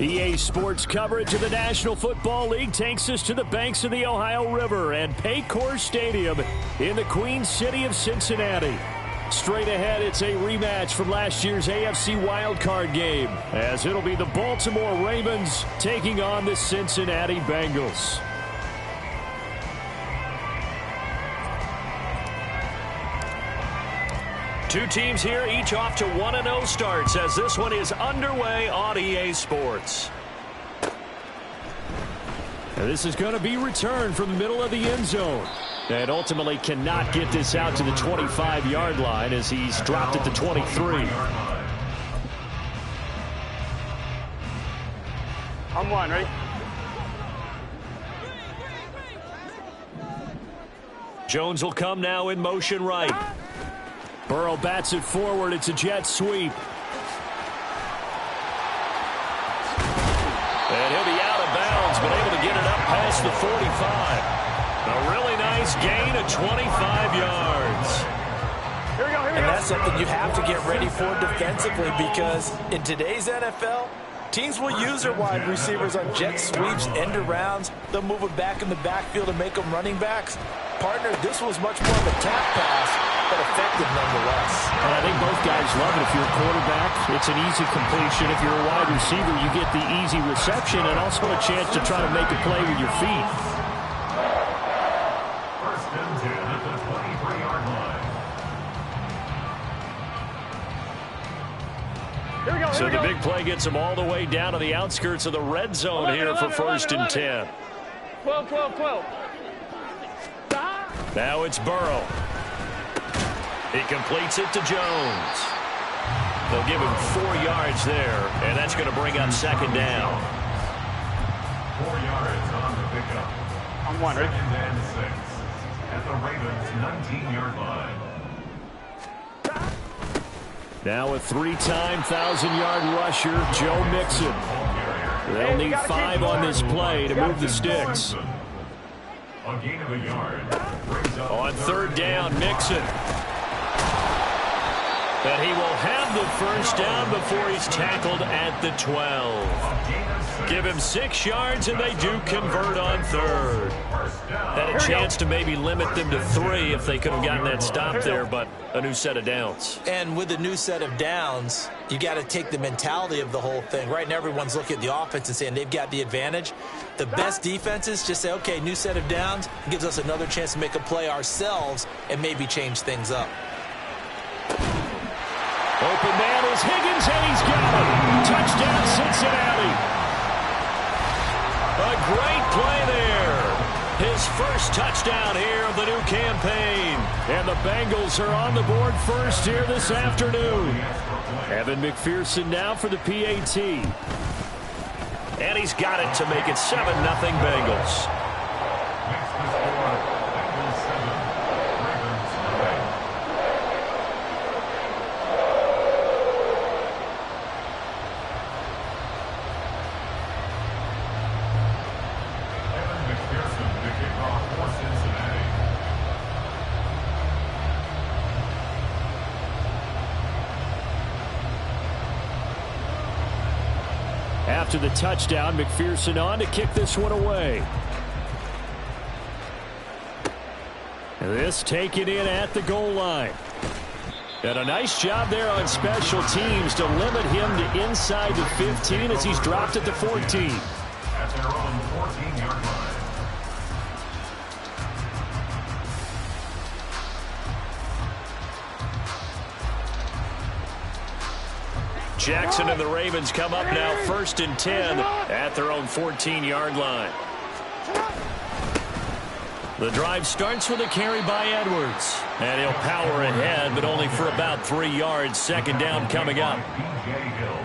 EA Sports coverage of the National Football League takes us to the banks of the Ohio River and Paycor Stadium in the Queen City of Cincinnati. Straight ahead, it's a rematch from last year's AFC wildcard game, as it'll be the Baltimore Ravens taking on the Cincinnati Bengals. Two teams here, each off to 1-0 starts as this one is underway on EA Sports. And this is going to be returned from the middle of the end zone. And ultimately cannot get this out to the 25-yard line as he's dropped at the 23. I'm one, ready? Jones will come now in motion right. Burrow bats it forward. It's a jet sweep. And he'll be out of bounds, but able to get it up past the 45. A really nice gain of 25 yards. Here we go, here we go. And that's something you have to get ready for defensively, because in today's NFL, teams will use their wide receivers on jet sweeps, end arounds. They'll move it back in the backfield and make them running backs. Partner, this was much more of a tap pass, but effective nonetheless. And I think both guys love it. If you're a quarterback, it's an easy completion. If you're a wide receiver, you get the easy reception and also a chance to try to make a play with your feet. So the big play gets them all the way down to the outskirts of the red zone here for 1st and 10. 12, 12, 12. Now it's Burrow. He completes it to Jones. They'll give him 4 yards there, and that's going to bring up 2nd down. 4 yards on the pickup. I'm one, ready? 2nd and 6 at the Ravens' 19-yard line. Now a 3-time 1,000-yard rusher, Joe Mixon. They'll need 5 on this play to move the sticks. A gain of a yard. On 3rd down, Mixon. And he will have the 1st down before he's tackled at the 12. Give him 6 yards, and they do convert on 3rd. Had a chance to maybe limit them to 3 if they could have gotten that stop there, but a new set of downs. And with a new set of downs, you got to take the mentality of the whole thing. Right now, everyone's looking at the offense and saying they've got the advantage. The best defenses just say, okay, new set of downs, gives us another chance to make a play ourselves and maybe change things up. Open man is Higgins, and he's got it. Touchdown, Cincinnati. A great play there. His first touchdown here of the new campaign. And the Bengals are on the board first here this afternoon. Evan McPherson now for the PAT. And he's got it to make it 7-0 Bengals. After the touchdown, McPherson on to kick this one away. And this taken in at the goal line. And a nice job there on special teams to limit him to inside the 15 as he's dropped at the 14. At their own 14-yard line. Jackson and the Ravens come up now 1st and 10 at their own 14-yard line. The drive starts with a carry by Edwards. And he'll power ahead, but only for about 3 yards. 2nd down coming up.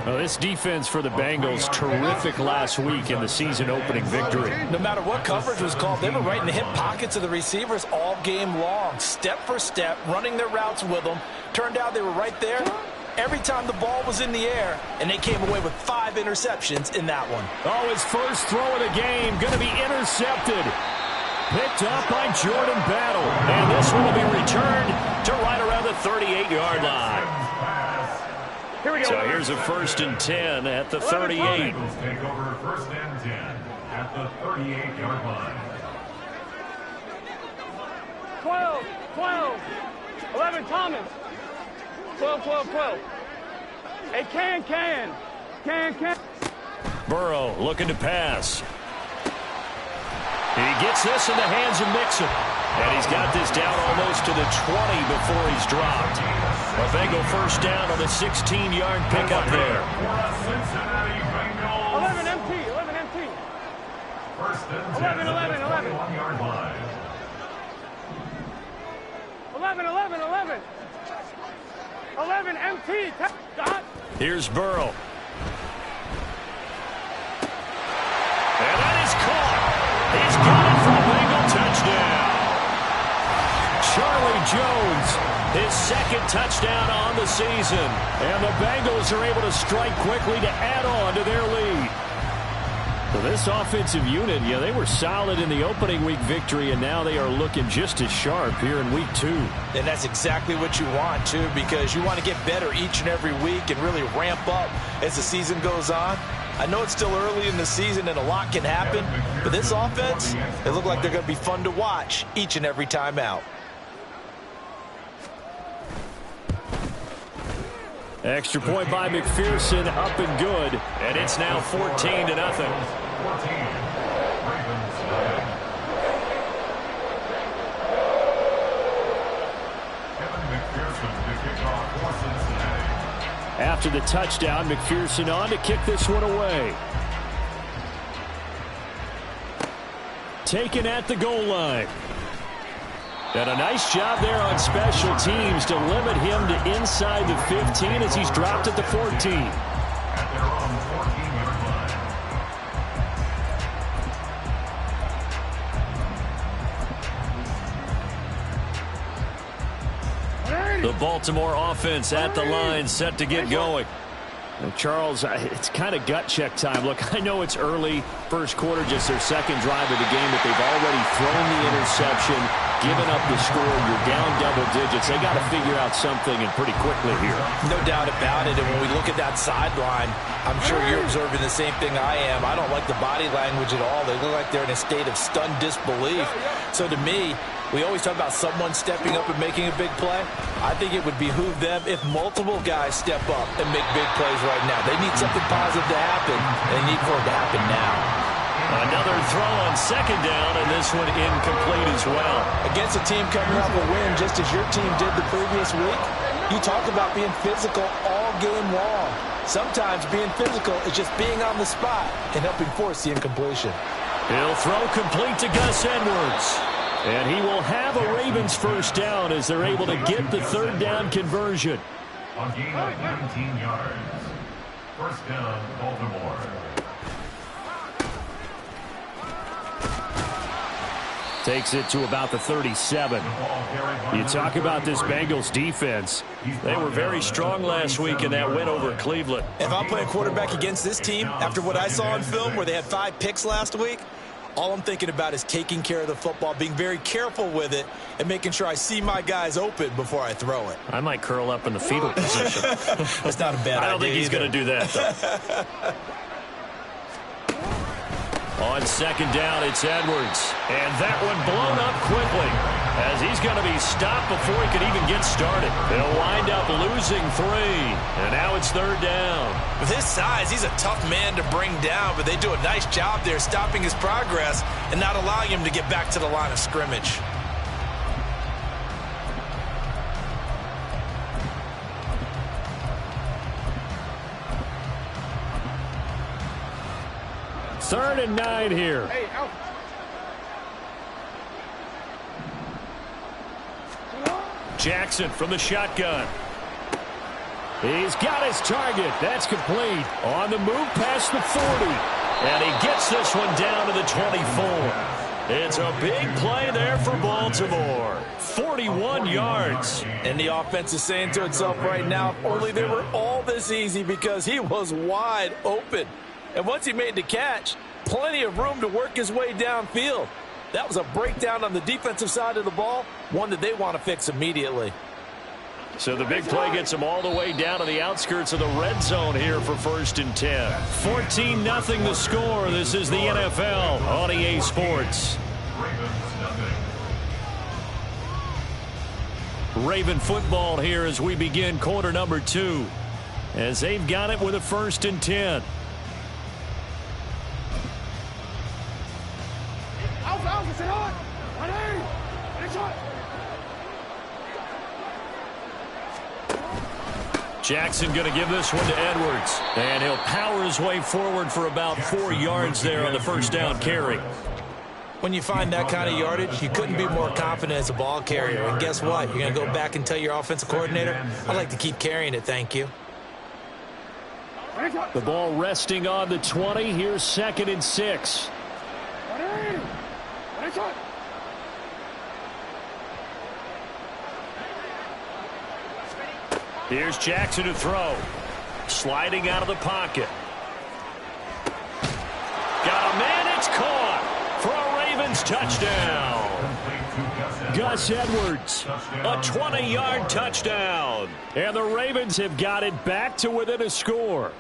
Well, this defense for the Bengals, terrific last week in the season-opening victory. No matter what coverage was called, they were right in the hip pockets of the receivers all game long. Step for step, running their routes with them. Turned out they were right there every time the ball was in the air, and they came away with 5 interceptions in that one. Oh, his first throw of the game going to be intercepted. Picked up by Jordan Battle. And this one will be returned to right around the 38-yard line. Here we go. So here's a 1st and 10 at the 38. Bengals take over 1st and 10 at the 38-yard line. 12, 12, 11, Thomas. 12, 12, 12. Hey, can. Burrow looking to pass. He gets this in the hands of Mixon. And he's got this down almost to the 20 before he's dropped. A Bengal 1st down on the 16-yard pickup there. 11 MT. 1st and 10 11. at the 21-yard line. 11 MT. Dot. Here's Burrow. And that is caught. He's got it for a Bengal touchdown. Charlie Jones, his 2nd touchdown on the season. And the Bengals are able to strike quickly to add on to their lead. So this offensive unit, they were solid in the opening week victory, and now they are looking just as sharp here in week 2. And that's exactly what you want, too, because you want to get better each and every week and really ramp up as the season goes on. I know it's still early in the season and a lot can happen, but this offense, they look like they're going to be fun to watch each and every time out. Extra point by McPherson, up and good, and it's now 14-0. 14. Ravens 9. Kevin McPherson to kick off for Cincinnati. After the touchdown, McPherson on to kick this one away. Taken at the goal line. And a nice job there on special teams to limit him to inside the 15 as he's dropped at the 14. At their own 14-yard line. The Baltimore offense at the line, set to get going. Charles, it's kind of gut check time. Look, I know it's early, 1st quarter, just their 2nd drive of the game, but they've already thrown the interception, given up the score. You're down double digits. They got to figure out something, and pretty quickly here. No doubt about it. And when we look at that sideline, I'm sure you're observing the same thing I am. I don't like the body language at all. They look like they're in a state of stunned disbelief. So to me, we always talk about someone stepping up and making a big play. I think it would behoove them if multiple guys step up and make big plays right now. They need something positive to happen, and they need for it to happen now. Another throw on 2nd down, and this one incomplete as well. Against a team coming off a win, just as your team did the previous week, you talk about being physical all game long. Sometimes being physical is just being on the spot and helping force the incompletion. He'll throw complete to Gus Edwards. And he will have a Ravens 1st down as they're able to get the 3rd down conversion. A gain of 19 yards. 1st down, Baltimore. Takes it to about the 37. You talk about this Bengals defense. They were very strong last week in that win over Cleveland. If I'm playing quarterback against this team, after what I saw on film where they had 5 picks last week, all I'm thinking about is taking care of the football, being very careful with it, and making sure I see my guys open before I throw it. I might curl up in the fetal position. That's not a bad idea. I don't think he's going to do that, though. On 2nd down, it's Edwards. And that one blown up quickly as he's going to be stopped before he could even get started. They'll wind up losing 3. And now it's 3rd down. With his size, he's a tough man to bring down, but they do a nice job there stopping his progress and not allowing him to get back to the line of scrimmage. Third and 9 here. Hey, out. Jackson from the shotgun. He's got his target. That's complete. On the move past the 40. And he gets this one down to the 24. It's a big play there for Baltimore. 41 yards. And the offense is saying to itself right now, if only they were all this easy, because he was wide open. And once he made the catch, plenty of room to work his way downfield. That was a breakdown on the defensive side of the ball, one that they want to fix immediately. So the big play gets them all the way down to the outskirts of the red zone here for 1st and 10. 14-0 the score. This is the NFL on EA Sports. Raven football here as we begin quarter number 2. As they've got it with a 1st and 10. Jackson going to give this one to Edwards. And he'll power his way forward for about 4 yards there on the first down carry. When you find that kind of yardage, you couldn't be more confident as a ball carrier. And guess what? You're going to go back and tell your offensive coordinator, I'd like to keep carrying it, thank you. The ball resting on the 20. Here's 2nd and 6. Here's Jackson to throw. Sliding out of the pocket. Got a man, it's caught for a Ravens touchdown. Gus Edwards, a 20-yard touchdown. And the Ravens have got it back to within a score.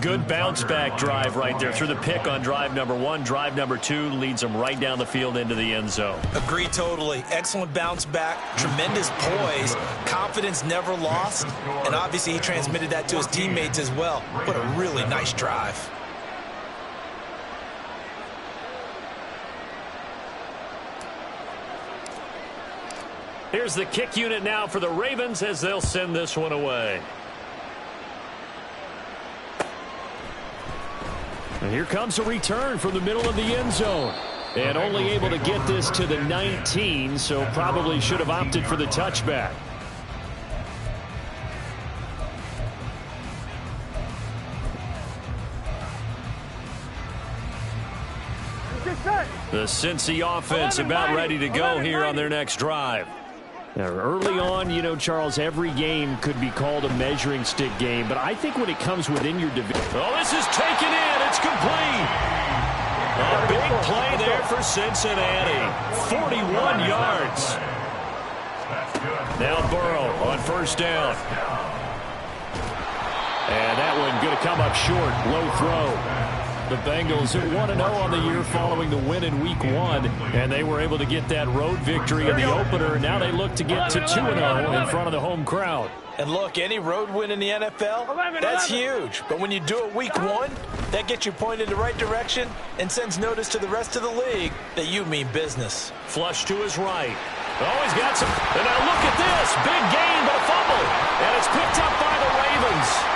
Good bounce-back drive right there through the pick on drive number 1. Drive number 2 leads them right down the field into the end zone. Agree totally. Excellent bounce back, tremendous poise, confidence never lost, and obviously he transmitted that to his teammates as well. What a really nice drive. Here's the kick unit now for the Ravens as they'll send this one away. And here comes a return from the middle of the end zone. And only able to get this to the 19, so probably should have opted for the touchback. The Cincy offense about ready to go here on their next drive. Now, early on, you know, Charles, every game could be called a measuring stick game, but I think when it comes within your division. Oh, this is taken in. It's complete. A big play there for Cincinnati. 41 yards. Now Burrow on first down. And that one going to come up short. Low throw. The Bengals at 1-0 on the year following the win in Week 1, and they were able to get that road victory in the opener, and now they look to get to 2-0 in front of the home crowd. And look, any road win in the NFL, that's huge. But when you do it Week 1, that gets you pointed in the right direction and sends notice to the rest of the league that you mean business. Flush to his right. Oh, he's got some. And now look at this. Big gain, but a fumble. And it's picked up by the Ravens.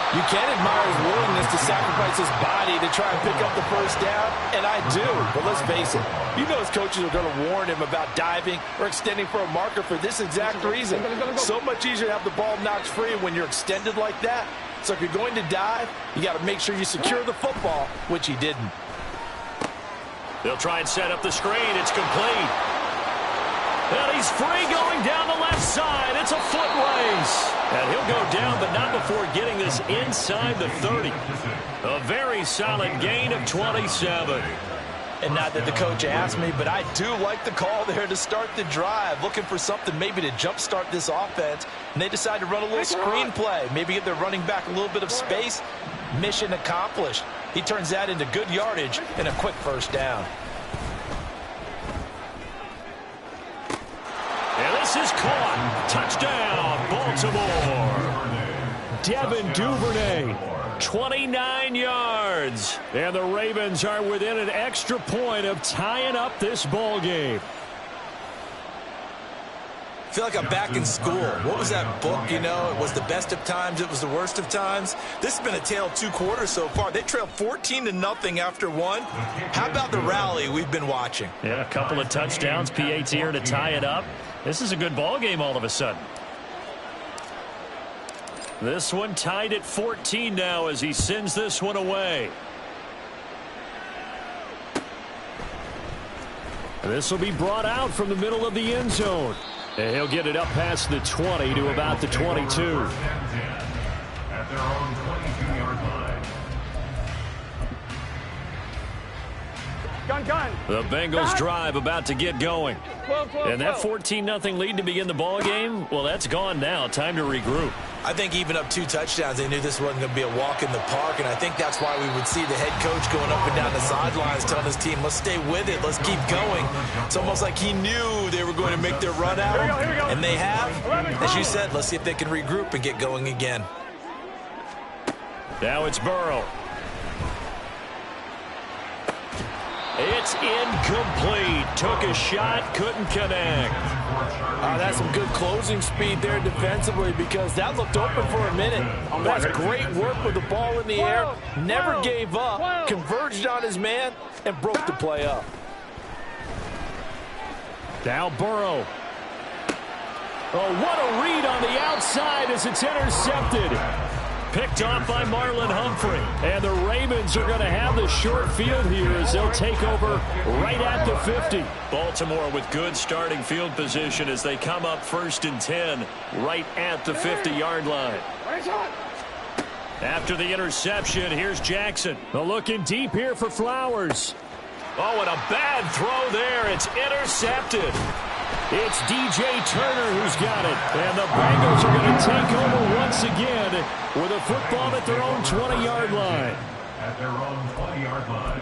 You can admire his willingness to sacrifice his body to try and pick up the first down, and I do. But let's face it, you know his coaches are going to warn him about diving or extending for a marker for this exact reason. So much easier to have the ball knocked free when you're extended like that. So if you're going to dive, you got to make sure you secure the football, which he didn't. They'll try and set up the screen. It's complete. And he's free going down the left side. It's a foot race. And he'll go down, but not before getting this inside the 30. A very solid gain of 27. And not that the coach asked me, but I do like the call there to start the drive. Looking for something maybe to jumpstart this offense. And they decide to run a little screen play. Maybe give their running back a little bit of space. Mission accomplished. He turns that into good yardage and a quick first down. And this is caught. Touchdown, Baltimore. Devin Duvernay, 29 yards. And the Ravens are within an extra point of tying up this ball game. I feel like I'm back in school. What was that book, you know? It was the best of times. It was the worst of times. This has been a tale of 2 quarters so far. They trailed 14-0 after 1. How about the rally we've been watching? Yeah, a couple of touchdowns. P.A.T. here to tie it up. This is a good ball game all of a sudden. This one tied at 14 now as he sends this one away. This will be brought out from the middle of the end zone. And he'll get it up past the 20 to about the 22. At their own 22-yard line. Gun. The Bengals drive about to get going. 12, And that 14-0 lead to begin the ball game, well, that's gone now. Time to regroup. I think even up 2 touchdowns, they knew this wasn't going to be a walk in the park, and I think that's why we would see the head coach going up and down the sidelines telling his team, let's stay with it, let's keep going. It's almost like he knew they were going to make their run out, and they have. As you said, let's see if they can regroup and get going again. Now it's Burrow. It's incomplete. Took a shot, couldn't connect. That's some good closing speed there defensively because that looked open for a minute. That's great work with the ball in the air. Never gave up, converged on his man, and broke the play up. Now Burrow. Oh, what a read on the outside as it's intercepted. Picked off by Marlon Humphrey. And the Ravens are going to have the short field here as they'll take over right at the 50. Baltimore with good starting field position as they come up 1st and 10 right at the 50-yard line. After the interception, here's Jackson. Looking deep here for Flowers. Oh, and a bad throw there. It's intercepted. It's DJ Turner who's got it. And the Bengals are going to take over once again with a football at their own 20-yard line. At their own 20-yard line.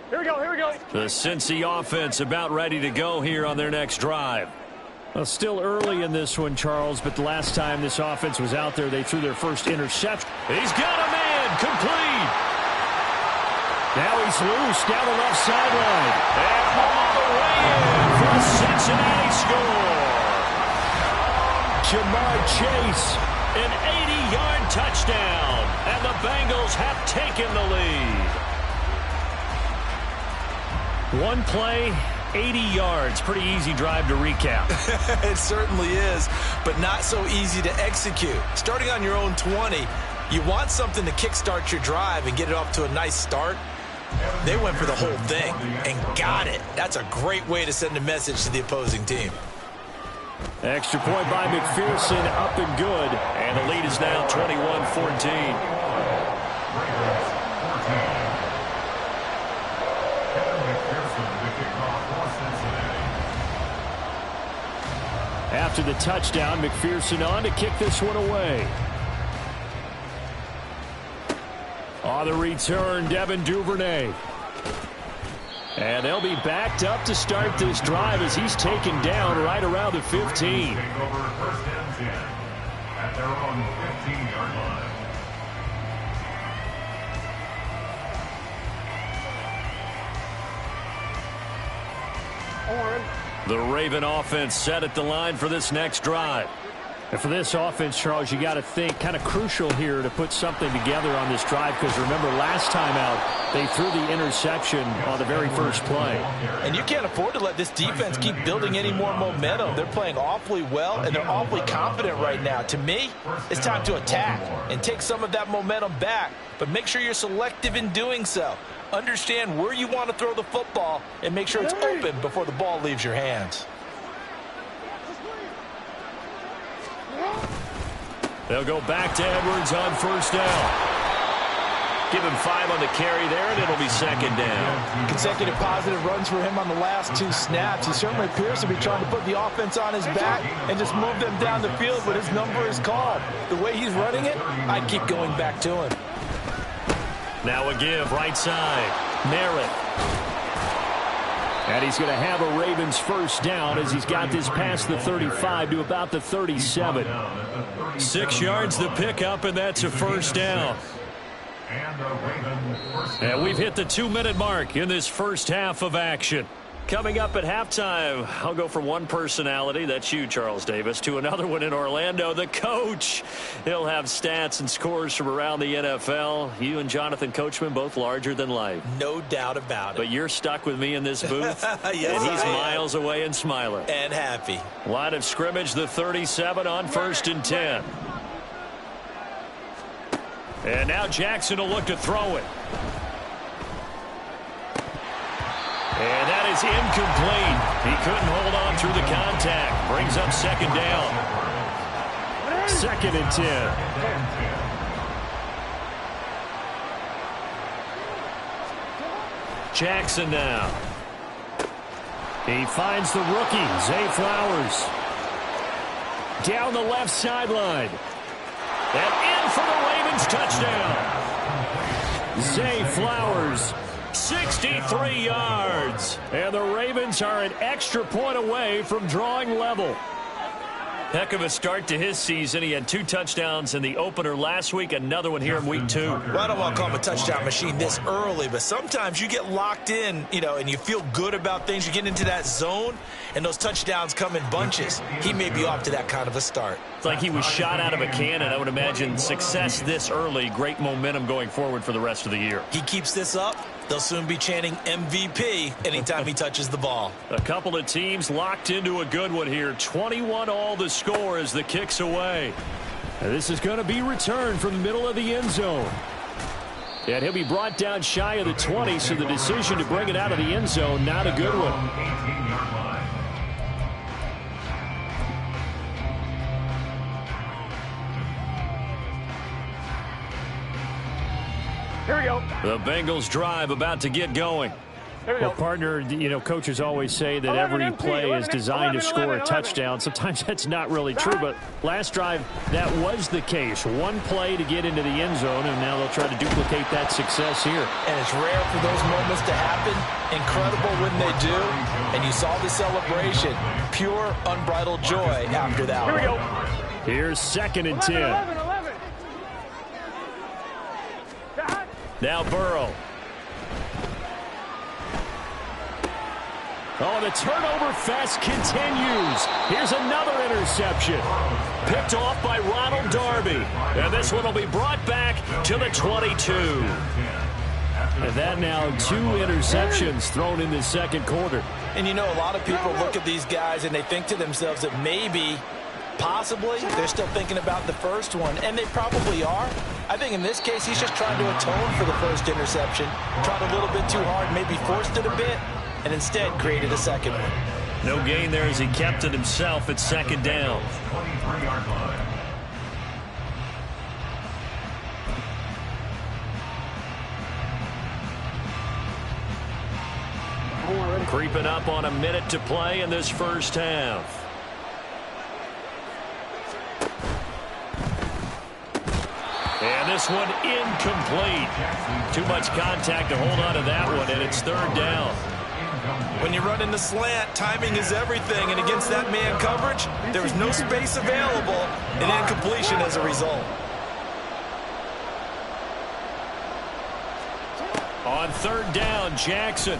Here we go. The Cincy offense about ready to go here on their next drive. Well, still early in this one, Charles, but the last time this offense was out there, they threw their first interception. He's got a man, complete. Now he's loose down the left sideline. And all the way in for the Cincinnati score. Jamar Chase, an 80-yard touchdown. And the Bengals have taken the lead. One play, 80 yards. Pretty easy drive to recap. It certainly is, but not so easy to execute. Starting on your own 20, you want something to kickstart your drive and get it off to a nice start. They went for the whole thing and got it. That's a great way to send a message to the opposing team. Extra point by McPherson, up and good. And the lead is now 21-14. After the touchdown, McPherson on to kick this one away. On the return, Devin Duvernay. And they'll be backed up to start this drive as he's taken down right around the 15. Take over 1st and 10 at their own 15-yard line. The Raven offense set at the line for this next drive. And for this offense, Charles, you got to think kind of crucial here to put something together on this drive because remember last time out they threw the interception on the very first play. And you can't afford to let this defense keep building any more momentum. They're playing awfully well and they're awfully confident right now. To me, it's time to attack and take some of that momentum back, but make sure you're selective in doing so. Understand where you want to throw the football and make sure it's open before the ball leaves your hands. They'll go back to Edwards on 1st down. Give him 5 on the carry there, and it'll be 2nd down. Consecutive positive runs for him on the last 2 snaps. He certainly appears to be trying to put the offense on his back and just move them down the field, but his number is called. The way he's running it, I'd keep going back to him. Now a give, right side. Merritt. And he's going to have a Ravens 1st down as he's got this past the 35 to about the 37. 6 yards the pickup, and that's a 1st down. And we've hit the 2-minute mark in this first half of action. Coming up at halftime, I'll go from one personality, that's you, Charles Davis, to another one in Orlando, the coach. He'll have stats and scores from around the NFL. You and Jonathan Coachman, both larger than life. No doubt about it. But you're stuck with me in this booth, yes, and he's miles away and smiling. And happy. Line of scrimmage, the 37 on 1st and 10. And now Jackson will look to throw it. And that is incomplete. He couldn't hold on through the contact. Brings up 2nd down. 2nd and 10. Jackson now. He finds the rookie, Zay Flowers. Down the left sideline. And in for the Ravens touchdown. Zay Flowers, 63 yards. And the Ravens are an extra point away from drawing level. Heck of a start to his season. He had 2 touchdowns in the opener last week, another one here in week 2. Well, I don't want to call him a touchdown machine this early, but sometimes you get locked in, and you feel good about things. You get into that zone, and those touchdowns come in bunches. He may be off to that kind of a start. It's like he was shot out of a cannon. I would imagine success this early, great momentum going forward for the rest of the year. He keeps this up, they'll soon be chanting MVP anytime he touches the ball. A couple of teams locked into a good one here. 21-all the score as the kick's away. And this is going to be returned from the middle of the end zone. And he'll be brought down shy of the 20, so the decision to bring it out of the end zone, not a good one. Here we go. The Bengals drive about to get going. Well, partner, coaches always say that every play is designed to score a touchdown. Sometimes that's not really true, but last drive, that was the case. One play to get into the end zone, and now they'll try to duplicate that success here. And it's rare for those moments to happen. Incredible when they do. And you saw the celebration. Pure, unbridled joy after that. Here we go. Here's 2nd and 10. 11. Now Burrow. Oh, the turnover fest continues. Here's another interception. Picked off by Ronald Darby. And this one will be brought back to the 22. And that now 2 interceptions thrown in the second quarter. And a lot of people look at these guys and they think to themselves that maybe, possibly, they're still thinking about the first one. And they probably are. I think in this case, he's just trying to atone for the first interception. Tried a little bit too hard, maybe forced it a bit, and instead created a second one. No gain there as he kept it himself at 2nd down. 23-yard line. Creeping up on a minute to play in this first half. And this one incomplete. Too much contact to hold on to that one, and it's 3rd down. When you run in the slant, timing is everything, and against that man coverage, there was no space available, and incompletion as a result. On 3rd down, Jackson.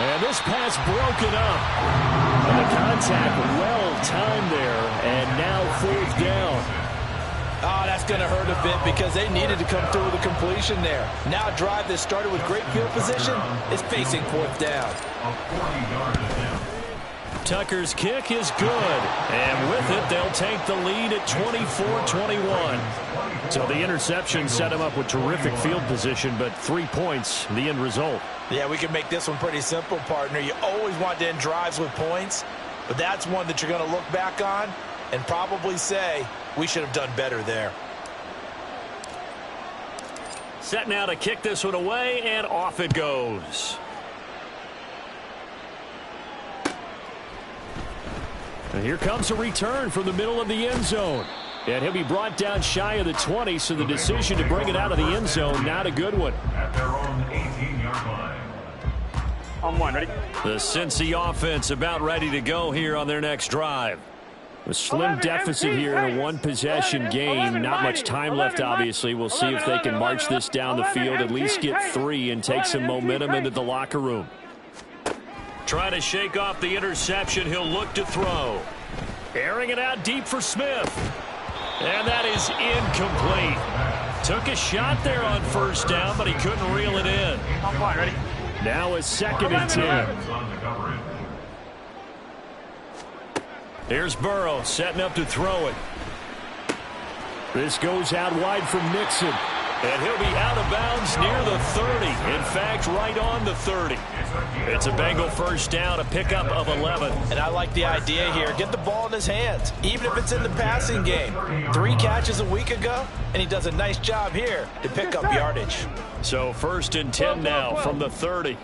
And this pass broken up. And the contact well-timed there, and now 4th down. Oh, that's going to hurt a bit because they needed to come through with a completion there. Now a drive that started with great field position is facing 4th down. Tucker's kick is good. And with it, they'll take the lead at 24-21. So the interception set him up with terrific field position, but 3 points, the end result. Yeah, we can make this one pretty simple, partner. You always want to end drives with points, but that's one that you're going to look back on and probably say, we should have done better there. Set now to kick this one away, and off it goes. And here comes a return from the middle of the end zone. And he'll be brought down shy of the 20, so the decision to bring it out of the end zone, not a good one. At their own 18-yard line. On 1, ready? The Cincy offense about ready to go here on their next drive. A slim deficit here in a one-possession game. Not much time left, obviously. We'll see if they can march this down the field, at least get 3 and take some momentum into the locker room. Trying to shake off the interception. He'll look to throw. Airing it out deep for Smith. And that is incomplete. Took a shot there on 1st down, but he couldn't reel it in. On 1, ready? Now it's 2nd and 10. Here's Burrow setting up to throw it. This goes out wide from Nixon. And he'll be out of bounds near the 30. In fact, right on the 30. It's a Bengal first down, a pickup of 11. And I like the idea here. Get the ball in his hands, even if it's in the passing game. 3 catches a week ago, and he does a nice job here to pick up yardage. So 1st and 10 now from the 30.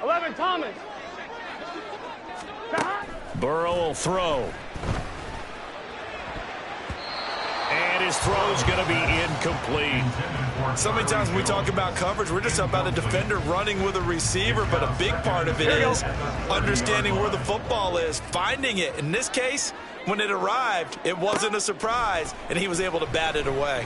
11, Thomas. Burrow will throw. And his throw's going to be incomplete. So many times when we talk about coverage, we're just about a defender running with a receiver, but a big part of it is understanding where the football is, finding it. In this case, when it arrived, it wasn't a surprise, and he was able to bat it away.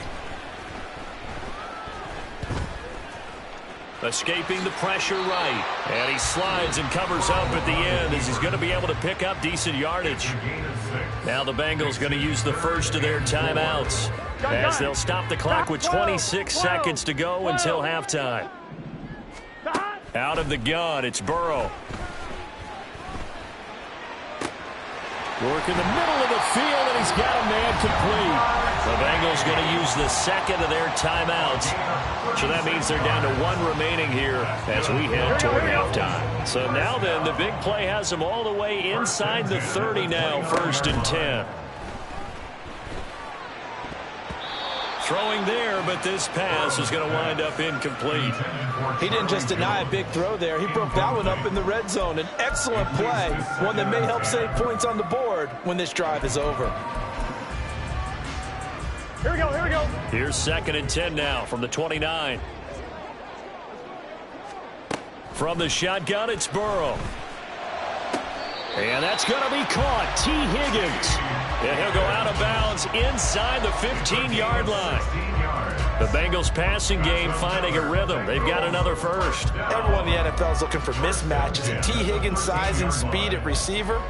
Escaping the pressure right. And he slides and covers up at the end as he's going to be able to pick up decent yardage. Now the Bengals going to use the first of their timeouts as they'll stop the clock with 26 seconds to go until halftime. Out of the gun, it's Burrow. Work in the middle of the field, and he's got a man complete. The Bengals going to use the second of their timeouts. So that means they're down to 1 remaining here as we head toward halftime. So now then, the big play has them all the way inside the 30 now, 1st and 10. Throwing there, but this pass is going to wind up incomplete. He didn't just deny a big throw there. He broke that one up in the red zone. An excellent play, one that may help save points on the board when this drive is over. Here we go, here we go. Here's 2nd and 10 now from the 29. From the shotgun, it's Burrow. And that's going to be caught. T. Higgins. And he'll go out of bounds inside the 15-yard line. The Bengals passing game finding a rhythm. They've got another first. Everyone in the NFL is looking for mismatches, and T. Higgins' size and speed at receiver,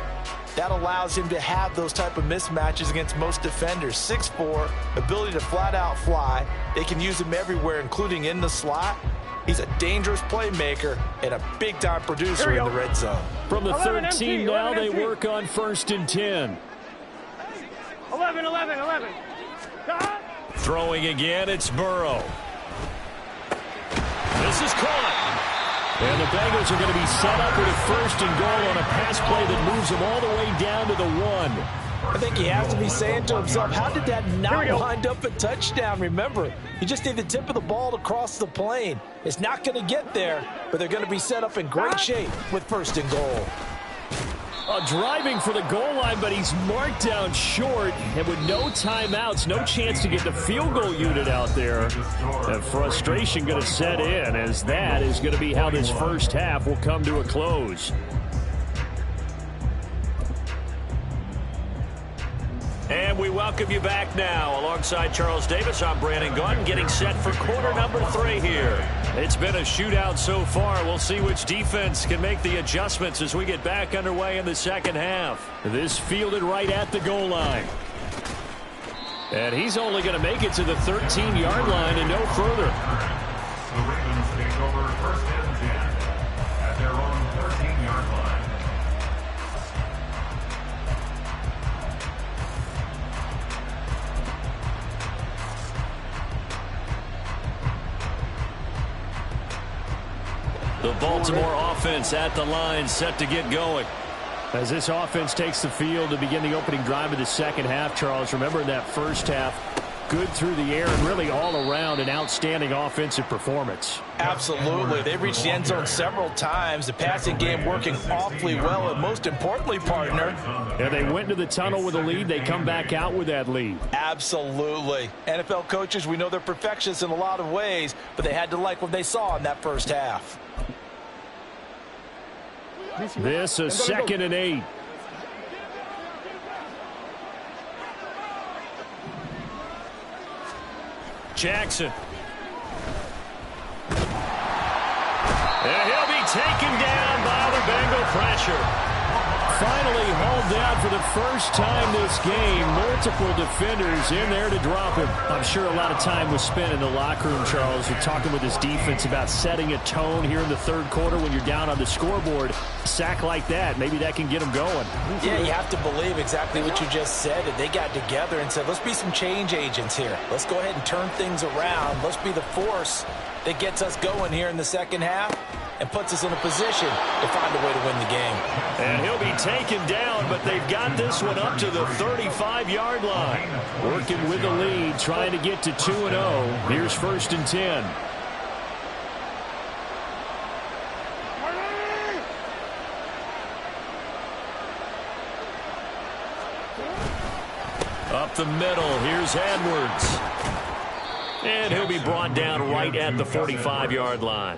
that allows him to have those type of mismatches against most defenders. 6'4", ability to flat-out fly. They can use him everywhere, including in the slot. He's a dangerous playmaker and a big-time producer in the red zone. From the 13 empty, now, they empty. work on 1st and 10. 11. Throwing again, it's Burrow. This is caught. And the Bengals are going to be set up with a 1st and goal on a pass play that moves them all the way down to the 1. I think he has to be saying to himself, how did that not wind up a touchdown? Remember, you just need the tip of the ball to cross the plane. It's not going to get there, but they're going to be set up in great shape with 1st and goal. Driving for the goal line, but he's marked down short. And with no timeouts, no chance to get the field goal unit out there. And frustration going to set in, as that is going to be how this first half will come to a close. And we welcome you back now. Alongside Charles Davis, I'm Brandon Gunn, getting set for quarter number 3 here. It's been a shootout so far. We'll see which defense can make the adjustments as we get back underway in the second half. This fielded right at the goal line. And he's only going to make it to the 13-yard line and no further. The Ravens take over 1st and 10 at their own 13-yard line. The Baltimore offense at the line, set to get going. As this offense takes the field to begin the opening drive of the second half, Charles, remember in that first half, good through the air and really all around an outstanding offensive performance. Absolutely. They reached the end zone several times. The passing game working awfully well, and most importantly, partner. And they went into the tunnel with a lead. They come back out with that lead. Absolutely. NFL coaches, we know they're perfectionists in a lot of ways, but they had to like what they saw in that first half. This is 2nd and 8. Jackson. And he'll be taken down by the Bengal pressure. finally hauled down for the first time this game. Multiple defenders in there to drop him. I'm sure a lot of time was spent in the locker room, Charles, with talking with his defense about setting a tone here in the third quarter when you're down on the scoreboard. A sack like that, maybe that can get them going. Yeah, you have to believe exactly what you just said. They got together and said, let's be some change agents here. Let's go ahead and turn things around. Let's be the force that gets us going here in the second half and puts us in a position to find a way to win the game. And he'll be taken down, but they've got this one up to the 35-yard line. Working with the lead, trying to get to 2-0. Here's 1st and 10. Up the middle, here's Edwards. And he'll be brought down right at the 45-yard line.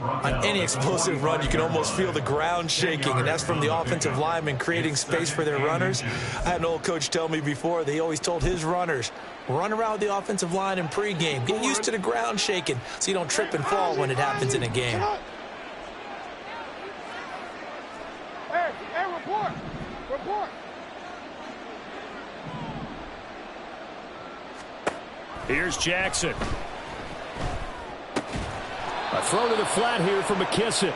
On any explosive run, you can almost feel the ground shaking, and that's from the offensive linemen creating space for their runners. I had an old coach tell me before, they always told his runners, run around with the offensive line in pregame. Get used to the ground shaking so you don't trip and fall when it happens in a game. Hey, report! Report! Here's Jackson. A throw to the flat here for McKissick.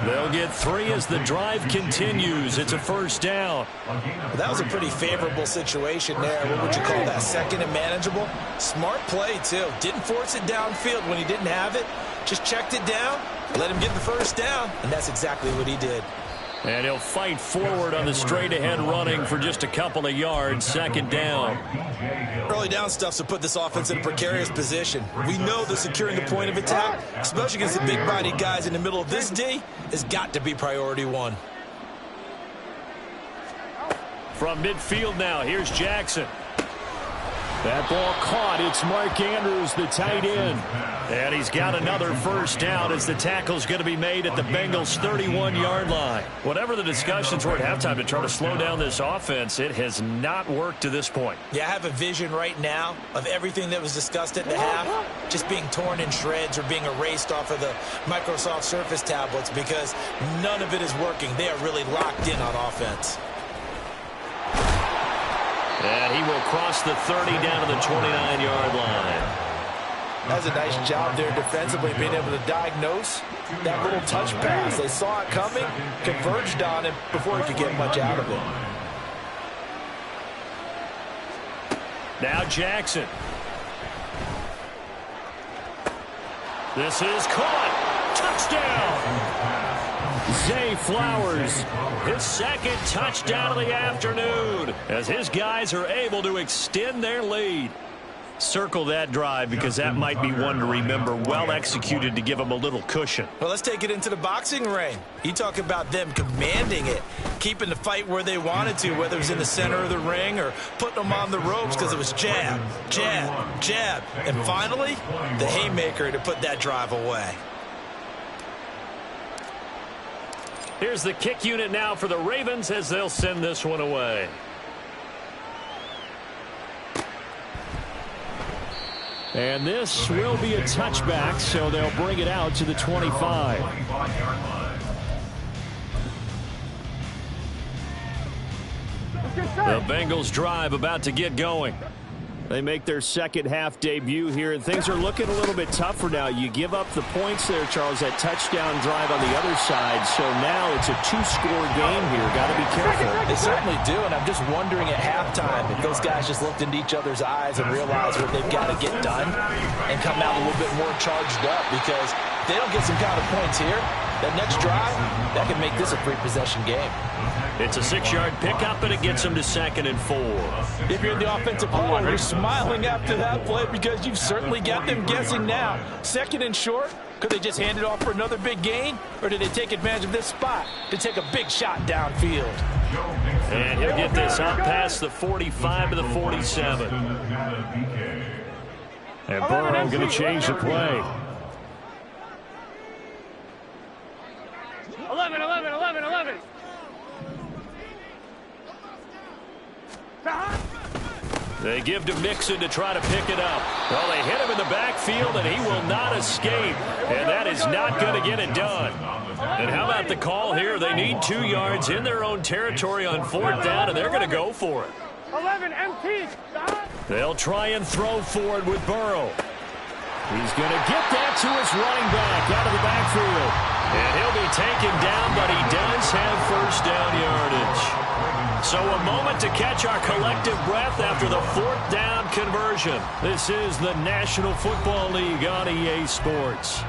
They'll get 3 as the drive continues. It's a 1st down. Well, that was a pretty favorable situation there. What would you call that? 2nd and manageable? Smart play, too. Didn't force it downfield when he didn't have it. Just checked it down, let him get the 1st down, and that's exactly what he did. And he'll fight forward on the straight-ahead running for just a couple of yards. 2nd down. Early down stuff to put this offense in a precarious position. We know that securing the point of attack, especially against the big-bodied guys in the middle of this D, has got to be priority 1. From midfield now, here's Jackson. That ball caught. It's Mark Andrews, the tight end. And he's got another 1st down as the tackle's going to be made at the Bengals' 31-yard line. Whatever the discussions were at halftime to try to slow down this offense, it has not worked to this point. Yeah, I have a vision right now of everything that was discussed at the half just being torn in shreds or being erased off of the Microsoft Surface tablets because none of it is working. They are really locked in on offense. And he will cross the 30 down to the 29-yard line. That's a nice job there defensively, being able to diagnose that little touch pass. They saw it coming, converged on him before he could get much out of it. Now Jackson. This is caught. Touchdown. Zay Flowers, his 2nd touchdown of the afternoon as his guys are able to extend their lead. Circle that drive because that might be one to remember. Well executed to give them a little cushion. Well, let's take it into the boxing ring. You talk about them commanding it, keeping the fight where they wanted to, whether it was in the center of the ring or putting them on the ropes because it was jab, jab, jab. And finally, the haymaker to put that drive away. Here's the kick unit now for the Ravens as they'll send this one away. And this will be a touchback, so they'll bring it out to the 25. The Bengals drive about to get going. They make their second half debut here, and things are looking a little bit tougher now. You give up the points there, Charles, that touchdown drive on the other side. So now it's a 2-score game here. Got to be careful. They certainly do, and I'm just wondering at halftime if those guys just looked into each other's eyes and realized what they've got to get done and come out a little bit more charged up, because if they don't get some kind of points here, that next drive, that can make this a free-possession game. It's a 6-yard pickup, and it gets them to 2nd and 4. If you're in the offensive line, you're smiling after that play because you've certainly got them guessing now. 2nd and short, could they just hand it off for another big gain? Or did they take advantage of this spot to take a big shot downfield? And he'll get this up past the 45 to the 47. And Burrow going to change the play. 11. They give to Mixon to try to pick it up. Well, they hit him in the backfield, and he will not escape. And that is not going to get it done. And how about the call here? They need 2 yards in their own territory on 4th down, and they're going to go for it. 11 MT. They'll try and throw forward with Burrow. He's going to get that to his running back out of the backfield. And he'll be taken down, but he does have first down yardage. So a moment to catch our collective breath after the 4th down conversion. This is the National Football League on EA Sports.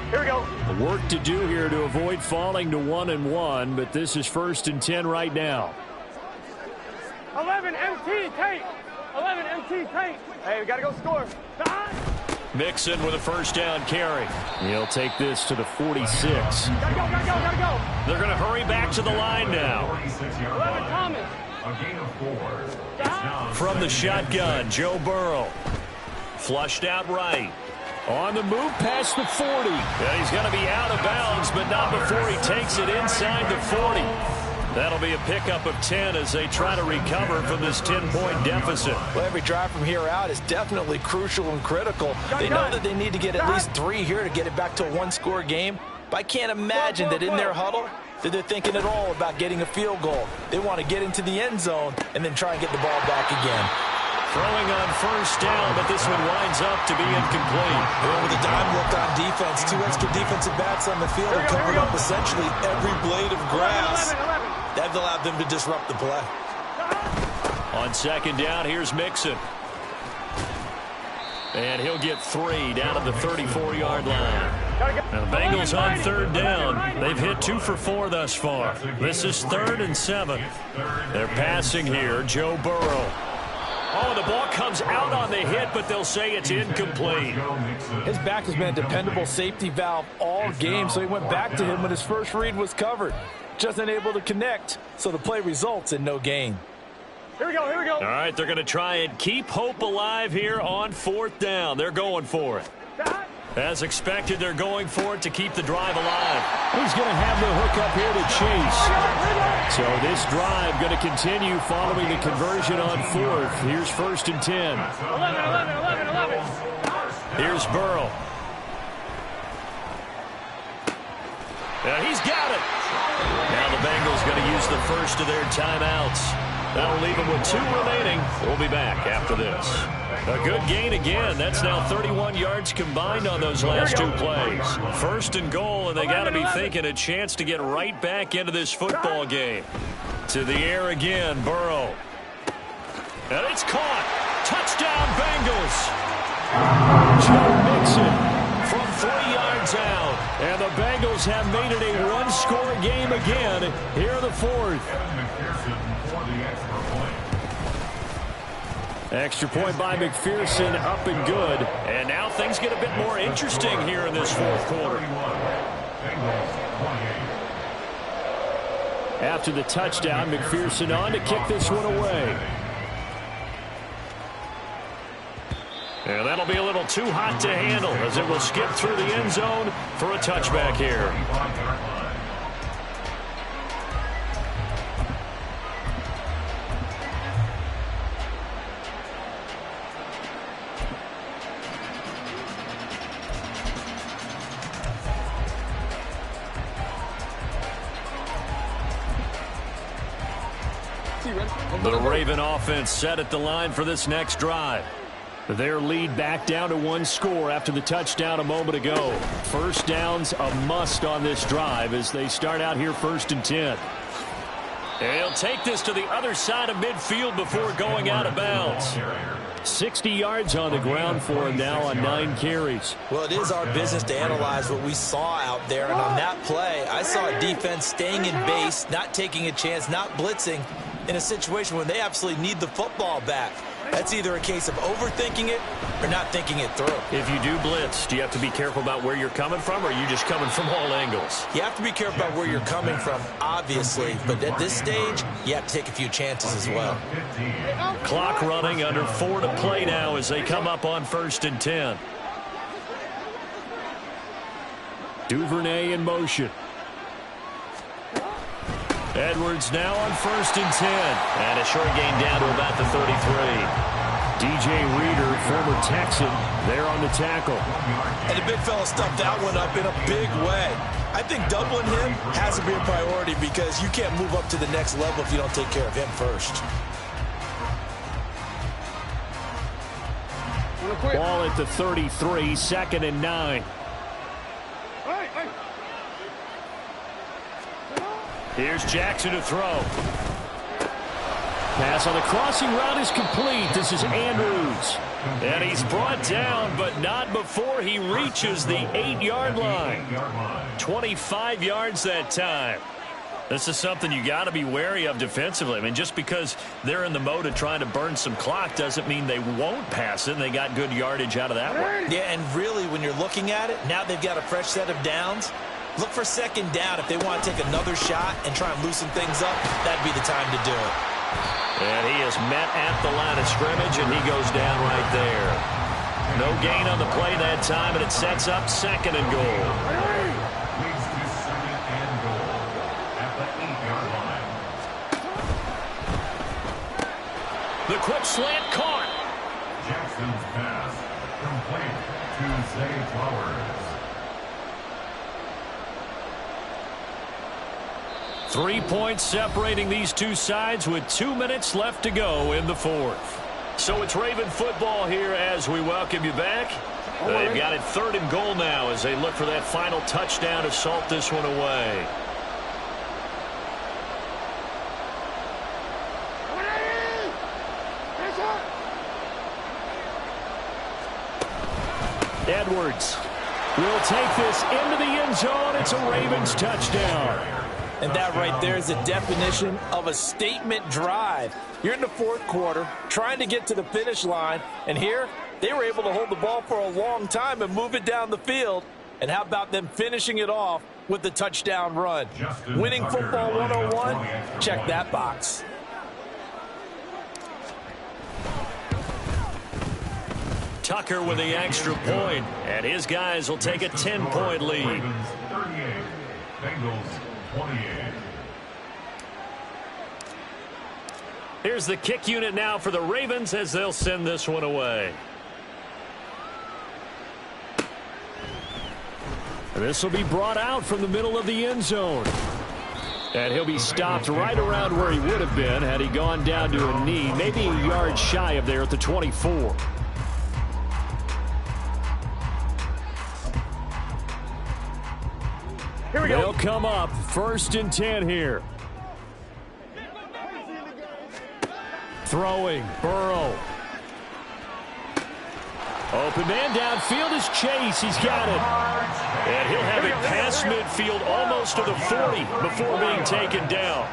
Here we go. Work to do here to avoid falling to 1-1, but this is 1st and 10 right now. 11 MT Tate. 11 MT Tate. Hey, we got to go score. Mixon with a first down carry. He'll take this to the 46. Gotta go. They're going to hurry back to the line now. 11 Thomas. A gain of 4. From the shotgun, Joe Burrow. Flushed out right. On the move past the 40. And he's going to be out of bounds, but not before he takes it inside the 40. That'll be a pickup of 10 as they try to recover from this 10-point deficit. Well, every drive from here out is definitely crucial and critical. They know that they need to get at least 3 here to get it back to a 1-score game. But I can't imagine that in their huddle that they're thinking at all about getting a field goal. They want to get into the end zone and then try and get the ball back again. Throwing on first down, but this one winds up to be incomplete. Well, with a dime look on defense, 2 extra defensive backs on the field and covered up essentially every blade of grass. That allowed them to disrupt the play. On 2nd down, here's Mixon. And he'll get 3 down at the 34-yard line. Now the Bengals on 3rd down. They've hit 2 for 4 thus far. This is 3rd and 7. They're passing here, Joe Burrow. Oh, the ball comes out on the hit, but they'll say it's incomplete. His back has been a dependable safety valve all game, so he went back to him when his first read was covered. Just unable to connect, so the play results in no gain. Here we go. All right, they're going to try and keep hope alive here on 4th down. They're going for it. As expected, they're going for it to keep the drive alive. He's going to have the hook up here to Chase. So this drive going to continue following the conversion on 4th. Here's 1st and 10. 11. Here's Burrow. Yeah, he's got it. Now the Bengals going to use the first of their timeouts. That'll leave them with 2 remaining. We'll be back after this. A good gain again. That's now 31 yards combined on those last 2 plays. 1st and goal, and they got to be thinking a chance to get right back into this football game. To the air again, Burrow. And it's caught. Touchdown, Bengals. Joe Mixon from 3 yards out. And the Bengals have made it a 1-score game again here in the 4th. Extra point by McPherson, up and good. And now things get a bit more interesting here in this 4th quarter. After the touchdown, McPherson on to kick this one away. And that'll be a little too hot to handle as it will skip through the end zone for a touchback here. The Raven offense set at the line for this next drive. Their lead back down to 1 score after the touchdown a moment ago. First down's a must on this drive as they start out here 1st and 10. And he'll take this to the other side of midfield before going out of bounds. 60 yards on the ground for him now on 9 carries. Well, it is our business to analyze what we saw out there. And on that play, I saw a defense staying in base, not taking a chance, not blitzing in a situation where they absolutely need the football back. That's either a case of overthinking it or not thinking it through. If you do blitz, do you have to be careful about where you're coming from, or are you just coming from all angles? You have to be careful about where you're coming from, obviously. But at this stage, you have to take a few chances as well. Clock running, under 4 to play now as they come up on 1st and 10. Duvernay in motion. Edwards now on 1st and 10. And a short gain down to about the 33. DJ Reader, former Texan, there on the tackle. And the big fella stuffed that one up in a big way. I think doubling him has to be a priority because you can't move up to the next level if you don't take care of him first. Ball at the 33, 2nd and 9. Here's Jackson to throw. Pass on the crossing route is complete. This is Andrews. And he's brought down, but not before he reaches the 8-yard line. 25 yards that time. This is something you got to be wary of defensively. I mean, just because they're in the mode of trying to burn some clock doesn't mean they won't pass it. And they got good yardage out of that one. Yeah, and really, when you're looking at it, now they've got a fresh set of downs. Look for 2nd down. If they want to take another shot and try and loosen things up, that'd be the time to do it. And he is met at the line of scrimmage, and he goes down right there. No gain on the play that time, and it sets up 2nd and goal. Leads to 2nd and goal at the 8-yard line. The quick slant caught. Jackson's pass complete to Zay Flowers. 3 points separating these two sides with 2 minutes left to go in the 4th. So it's Raven football here as we welcome you back. They've got it 3rd and goal now as they look for that final touchdown to salt this one away. Edwards will take this into the end zone. It's a Ravens touchdown. And that right there is the definition of a statement drive. You're in the 4th quarter, trying to get to the finish line, and here they were able to hold the ball for a long time and move it down the field. And how about them finishing it off with the touchdown run? Winning football 101, check that box. Tucker with the extra point, and his guys will take a 10-point lead. Ravens 38, Bengals 28. Here's the kick unit now for the Ravens as they'll send this one away. This will be brought out from the middle of the end zone. And he'll be stopped right around where he would have been had he gone down to a knee, maybe a yard shy of there at the 24. Here we go. They'll come up 1st and 10 here. Throwing, Burrow. Open man downfield is Chase. He's got it. And he'll have it past midfield almost to the 40 before being taken down.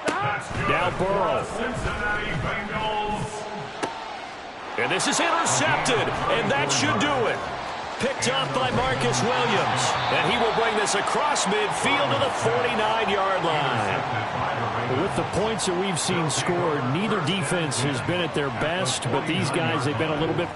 Now Burrow. Cincinnati Bengals. And this is intercepted, and that should do it. Picked off by Marcus Williams. And he will bring this across midfield to the 49-yard line. With the points that we've seen scored, neither defense has been at their best, but these guys, they've been a little bit